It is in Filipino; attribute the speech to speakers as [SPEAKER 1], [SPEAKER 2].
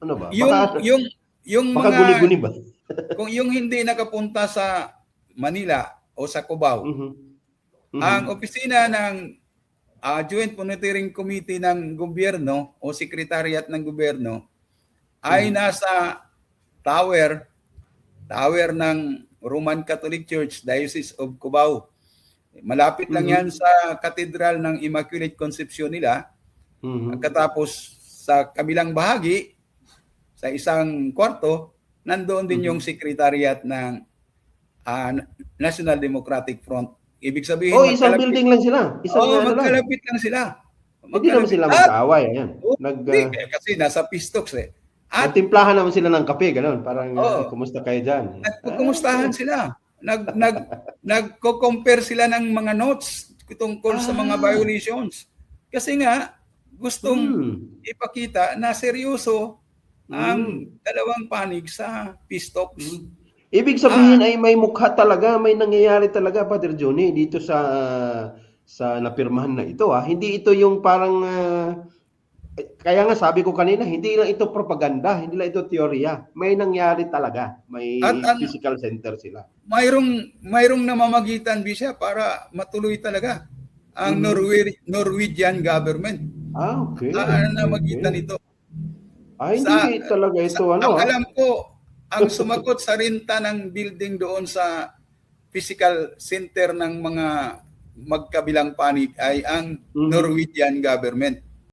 [SPEAKER 1] Ano ba?
[SPEAKER 2] Yung
[SPEAKER 1] baka
[SPEAKER 2] mga
[SPEAKER 1] guni-guni ba?
[SPEAKER 2] kung yung hindi nakapunta sa Manila o sa Cubao, ang opisina ng Joint Monitoring Committee ng gobyerno o Secretariat ng gobyerno ay nasa tower ng Roman Catholic Church, Diocese of Cubao. Malapit lang yan sa Cathedral ng Immaculate Conception nila. Katapos sa kabilang bahagi, sa isang kwarto, nandoon din yung secretariat ng National Democratic Front. Ibig sabihin,
[SPEAKER 1] isang building lang sila.
[SPEAKER 2] magkalapit lang sila.
[SPEAKER 1] Hindi naman sila magkaaway. Ayan.
[SPEAKER 2] Kasi nasa Pistox eh.
[SPEAKER 1] At timplahan naman sila ng kape, gano'n. Parang, kumusta kayo dyan?
[SPEAKER 2] Nagkukumustahan sila. Nagko-compare sila ng mga notes tungkol sa mga violations. Kasi nga, gustong ipakita na seryoso ang dalawang panig sa Pistox.
[SPEAKER 1] Ibig sabihin ay may mukha talaga, may nangyayari talaga, Father Johnny, dito sa napirmahan na ito. Hindi ito yung parang, kaya nga sabi ko kanina, hindi lang ito propaganda, hindi lang ito teorya. May nangyari talaga, may physical center sila.
[SPEAKER 2] Mayroong namamagitan siya para matuloy talaga ang Norwegian government.
[SPEAKER 1] Okay.
[SPEAKER 2] Namagitan ito.
[SPEAKER 1] Hindi talaga ito
[SPEAKER 2] Ang alam ko, ang sumagot sa renta ng building doon sa physical center ng mga magkabilang panig ay ang Norwegian government.